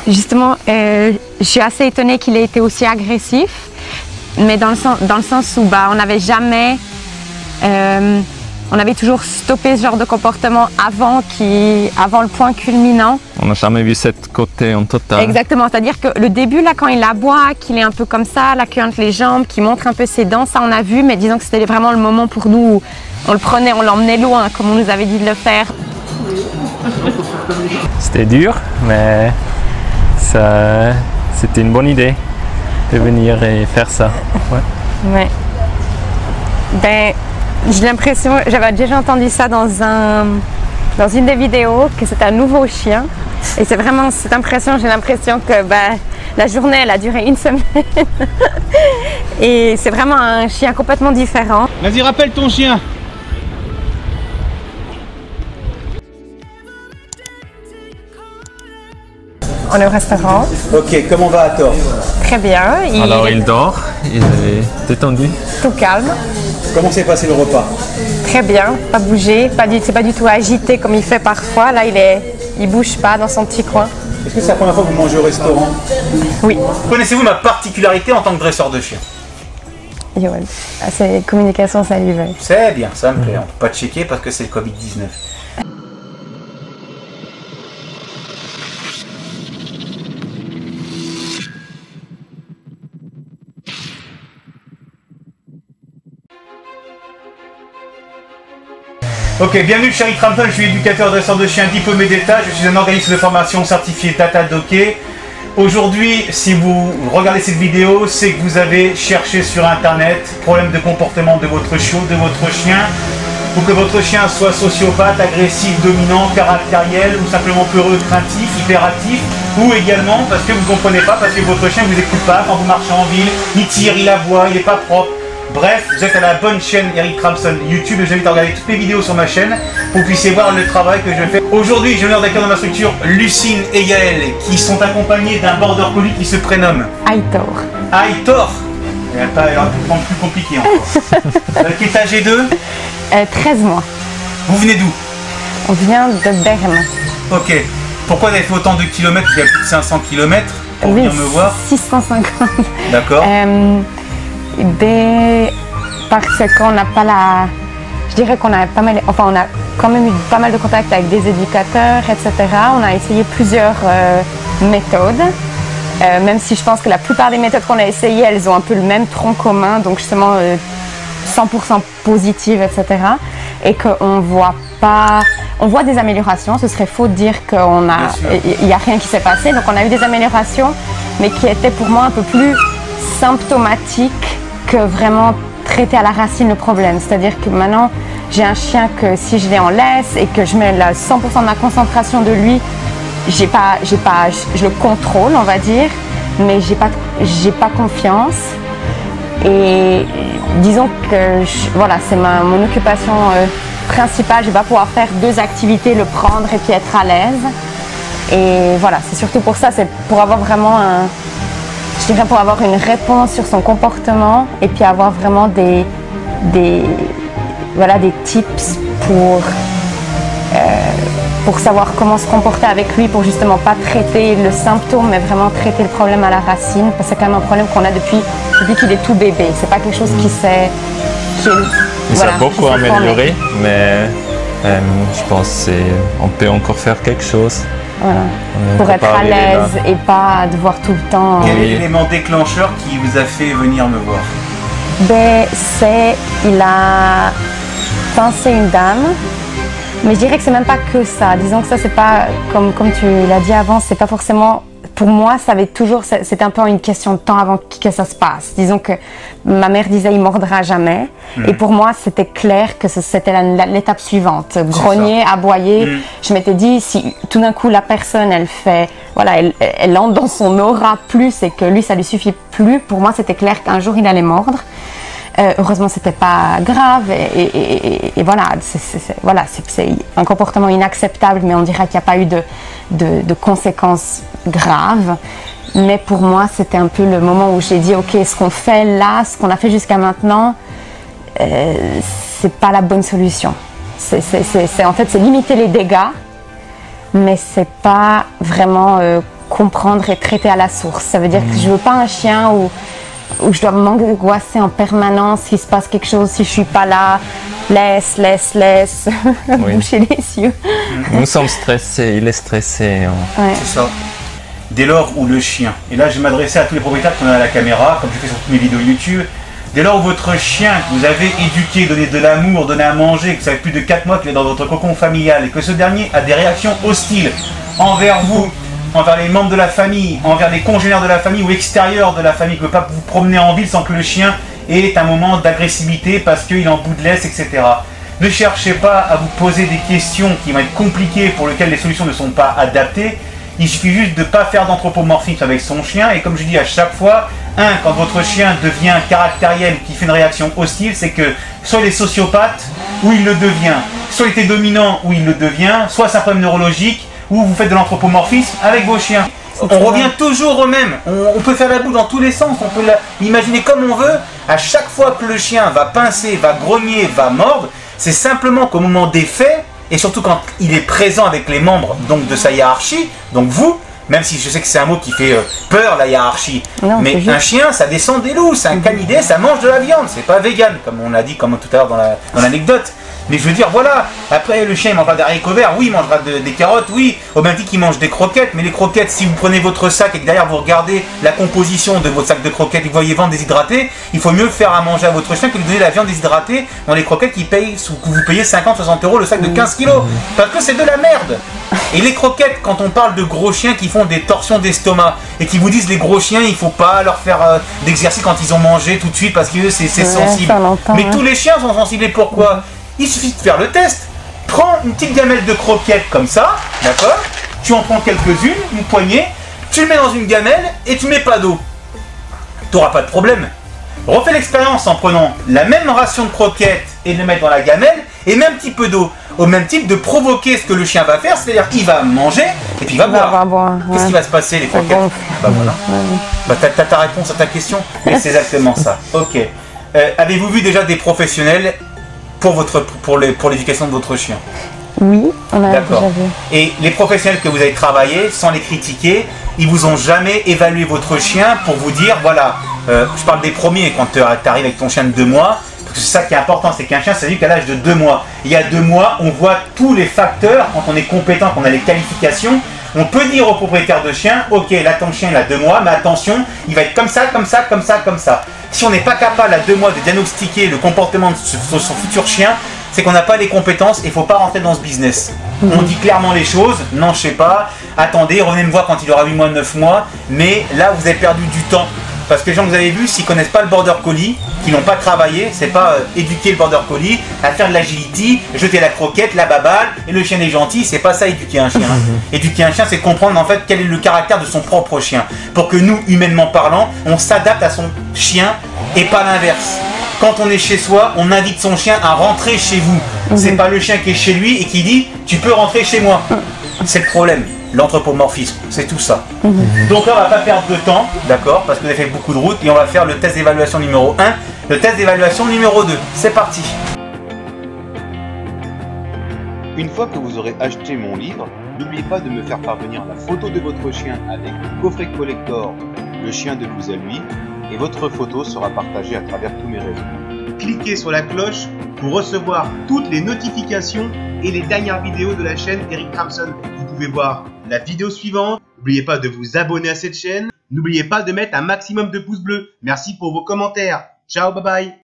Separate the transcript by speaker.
Speaker 1: Justement, je suis assez étonnée qu'il ait été aussi agressif, mais dans le sens où on n'avait jamais, on avait toujours stoppé ce genre de comportement avant le point culminant.
Speaker 2: On n'a jamais vu cette côté en total.
Speaker 1: Exactement, c'est-à-dire que le début, là, quand il aboie, qu'il est un peu comme ça, la queue entre les jambes, qu'il montre un peu ses dents, ça on a vu, mais disons que c'était vraiment le moment pour nous où on le prenait, on l'emmenait loin, comme on nous avait dit de le faire.
Speaker 2: C'était dur, mais c'était une bonne idée de venir et faire ça.
Speaker 1: Ouais. Ben, j'ai l'impression, j'avais déjà entendu ça dans une des vidéos, que c'est un nouveau chien. Et c'est vraiment cette impression, j'ai l'impression que la journée, elle a duré une semaine. Et c'est vraiment un chien complètement différent.
Speaker 3: Vas-y, rappelle ton chien.
Speaker 1: On est au restaurant.
Speaker 3: Ok, comment va Hathor?
Speaker 1: Très bien.
Speaker 2: Alors il dort, il est détendu.
Speaker 1: Tout calme.
Speaker 3: Comment s'est passé le repas?
Speaker 1: Très bien, pas bougé, c'est pas du tout agité comme il fait parfois. Là, il bouge pas dans son petit coin.
Speaker 3: Est-ce que c'est la première fois que vous mangez au restaurant?
Speaker 1: Oui.
Speaker 3: Connaissez-vous ma particularité en tant que dresseur de chien?
Speaker 1: Yoann, c'est communication salivaire.
Speaker 3: C'est bien, ça me plaît. On ne peut pas checker parce que c'est le Covid-19. Ok, bienvenue chez Eric Trampton, je suis éducateur dresseur de chiens diplômé d'État, je suis un organisme de formation certifié Data Docké. Aujourd'hui, si vous regardez cette vidéo, c'est que vous avez cherché sur internet problème de comportement de votre chiot, de votre chien, ou que votre chien soit sociopathe, agressif, dominant, caractériel, ou simplement peureux, craintif, hyperactif, ou également parce que vous ne comprenez pas, parce que votre chien ne vous écoute pas quand vous marchez en ville, il tire, il aboie, il n'est pas propre. Bref, vous êtes à la bonne chaîne Eric Trampton YouTube et je vous invite à regarder toutes mes vidéos sur ma chaîne pour que vous puissiez voir le travail que je fais. Aujourd'hui, j'ai l'honneur d'accueillir dans ma structure Lucine et Gaël qui sont accompagnés d'un border collie qui se prénomme
Speaker 1: Aitor.
Speaker 3: Aitor. Il n'y a pas plus compliqué encore. Qui est âgé de
Speaker 1: 13 mois.
Speaker 3: Vous venez d'où?
Speaker 1: On vient de Berne.
Speaker 3: Ok. Pourquoi vous avez fait autant de kilomètres? Il y a plus de 500 km pour venir me voir.
Speaker 1: 650.
Speaker 3: D'accord.
Speaker 1: Parce qu'on n'a pas la... Je dirais qu'on a pas mal... Enfin, on a quand même eu pas mal de contacts avec des éducateurs, etc. On a essayé plusieurs méthodes. Même si je pense que la plupart des méthodes qu'on a essayées, elles ont un peu le même tronc commun. Donc justement, 100% positives, etc. Et qu'on voit pas... On voit des améliorations. Ce serait faux de dire qu'il n'y a rien qui s'est passé. Donc on a eu des améliorations, mais qui étaient pour moi un peu plus symptomatiques que vraiment traiter à la racine le problème. C'est-à-dire que maintenant, j'ai un chien que si je l'ai en laisse et que je mets 100% de ma concentration de lui, je le contrôle, on va dire, mais j'ai pas confiance. Et disons que voilà, c'est mon occupation principale. Je vais pas pouvoir faire deux activités, le prendre et puis être à l'aise. Et voilà, c'est surtout pour ça, c'est pour avoir vraiment je dirais pour avoir une réponse sur son comportement et puis avoir vraiment des tips pour savoir comment se comporter avec lui, pour justement pas traiter le symptôme mais vraiment traiter le problème à la racine, parce que c'est quand même un problème qu'on a depuis qu'il est tout bébé. C'est pas quelque chose qui s'est...
Speaker 2: Ça a beaucoup amélioré, mais je pense qu'on peut encore faire quelque chose.
Speaker 1: Voilà. Pour être à l'aise et pas devoir tout le temps...
Speaker 3: Quel est l'élément déclencheur qui vous a fait venir me voir?
Speaker 1: Il a pincé une dame, mais je dirais que c'est même pas que ça. Disons que ça, c'est pas, comme tu l'as dit avant, c'est pas forcément... Pour moi, c'était un peu une question de temps avant que ça se passe. Disons que ma mère disait il mordra jamais. Et pour moi, c'était clair que c'était l'étape suivante. Grogner, aboyer. Je m'étais dit, si tout d'un coup la personne, elle entre dans son aura plus et que lui, ça lui suffit plus, pour moi, c'était clair qu'un jour, il allait mordre. Heureusement, c'était pas grave et voilà, c'est un comportement inacceptable, mais on dirait qu'il n'y a pas eu de conséquences graves. Mais pour moi, c'était un peu le moment où j'ai dit, ok, ce qu'on fait là, ce qu'on a fait jusqu'à maintenant, c'est pas la bonne solution. En fait, c'est limiter les dégâts, mais c'est pas vraiment comprendre et traiter à la source. Ça veut dire que je veux pas un chien où je dois m'angoisser en permanence s'il se passe quelque chose, si je suis pas là. Laisse, boucher les yeux.
Speaker 2: Nous sommes stressés, il est stressé.
Speaker 1: Ouais.
Speaker 3: C'est ça. Dès lors où le chien, et là je vais m'adresser à tous les propriétaires qui ont à la caméra, comme je fais sur toutes mes vidéos YouTube, dès lors où votre chien que vous avez éduqué, donné de l'amour, donné à manger, que ça fait plus de 4 mois qu'il est dans votre cocon familial et que ce dernier a des réactions hostiles envers vous, envers les membres de la famille, envers les congénères de la famille ou extérieurs de la famille, que vous ne pouvez pas vous promener en ville sans que le chien ait un moment d'agressivité parce qu'il est en bout de laisse, etc. Ne cherchez pas à vous poser des questions qui vont être compliquées pour lesquelles les solutions ne sont pas adaptées. Il suffit juste de ne pas faire d'anthropomorphisme avec son chien. Et comme je dis à chaque fois, quand votre chien devient caractériel, qui fait une réaction hostile, c'est que soit il est sociopathe, ou il le devient. Soit il était dominant, ou il le devient. Soit c'est un problème neurologique, ou vous faites de l'anthropomorphisme avec vos chiens. On revient toujours au même. On peut faire la boule dans tous les sens. On peut l'imaginer comme on veut. À chaque fois que le chien va pincer, va grogner, va mordre, c'est simplement qu'au moment des faits, et surtout quand il est présent avec les membres donc de sa hiérarchie, donc vous, même si je sais que c'est un mot qui fait peur, la hiérarchie, non, mais un chien, ça descend des loups, c'est un canidé, ça mange de la viande, c'est pas vegan, comme on l'a dit comme tout à l'heure dans l'anecdote. Mais je veux dire, voilà, après le chien il mangera des haricots verts, oui, il mangera des carottes, oui, au même titre qu'il mange des croquettes, mais les croquettes, si vous prenez votre sac et que derrière vous regardez la composition de votre sac de croquettes et que vous voyez vendre déshydraté, il faut mieux faire à manger à votre chien que de donner la viande déshydratée dans les croquettes que vous payez 50-60 € le sac de 15 kilos, parce que c'est de la merde. Et les croquettes, quand on parle de gros chiens qui font des torsions d'estomac et qui vous disent les gros chiens, il faut pas leur faire d'exercice quand ils ont mangé tout de suite parce que c'est sensible. Mais tous les chiens sont sensibles, et pourquoi ? Il suffit de faire le test. Prends une petite gamelle de croquettes comme ça, d'accord ? Tu en prends quelques-unes, une poignée, tu le mets dans une gamelle et tu mets pas d'eau. Tu n'auras pas de problème. Refais l'expérience en prenant la même ration de croquettes et de le mettre dans la gamelle et même petit peu d'eau. Au même type de provoquer ce que le chien va faire, c'est-à-dire qu'il va manger et puis il va boire. Qu'est-ce qui va se passer, les croquettes ? Bah voilà. Bah, t'as ta réponse à ta question. Mais c'est exactement ça. Ok. Avez-vous vu déjà des professionnels pour l'éducation de votre chien?
Speaker 1: Oui, on a déjà vu.
Speaker 3: Et les professionnels que vous avez travaillé, sans les critiquer, ils vous ont jamais évalué votre chien pour vous dire, voilà, je parle des premiers quand tu arrives avec ton chien de 2 mois, parce que c'est ça qui est important, c'est qu'un chien, ça dit qu'à l'âge de 2 mois. Il y a 2 mois, on voit tous les facteurs, quand on est compétent, qu'on a les qualifications, on peut dire au propriétaire de chien, ok, là ton chien il a 2 mois, mais attention, il va être comme ça, comme ça, comme ça, comme ça. Si on n'est pas capable à 2 mois de diagnostiquer le comportement de son futur chien, c'est qu'on n'a pas les compétences et il ne faut pas rentrer dans ce business. On dit clairement les choses, non je sais pas, attendez, revenez me voir quand il aura 8 mois, 9 mois, mais là vous avez perdu du temps. Parce que les gens que vous avez vus, s'ils ne connaissent pas le border collie, qui n'ont pas travaillé, c'est pas éduquer le border collie, à faire de l'agility, jeter la croquette, la baballe, et le chien est gentil, c'est pas ça éduquer un chien. Éduquer un chien, c'est comprendre en fait quel est le caractère de son propre chien. Pour que nous, humainement parlant, on s'adapte à son chien et pas l'inverse. Quand on est chez soi, on invite son chien à rentrer chez vous. C'est pas le chien qui est chez lui et qui dit « tu peux rentrer chez moi ». C'est le problème. L'anthropomorphisme, c'est tout ça. Donc là, on va pas perdre de temps, d'accord, parce que vous avez fait beaucoup de route, et on va faire le test d'évaluation numéro 1, le test d'évaluation numéro 2. C'est parti.
Speaker 4: Une fois que vous aurez acheté mon livre, n'oubliez pas de me faire parvenir la photo de votre chien avec le coffret collector, le chien de vous à lui, et votre photo sera partagée à travers tous mes réseaux. Cliquez sur la cloche pour recevoir toutes les notifications et les dernières vidéos de la chaîne Eric Kramson. Vous pouvez voir la vidéo suivante. N'oubliez pas de vous abonner à cette chaîne. N'oubliez pas de mettre un maximum de pouces bleus. Merci pour vos commentaires. Ciao, bye bye.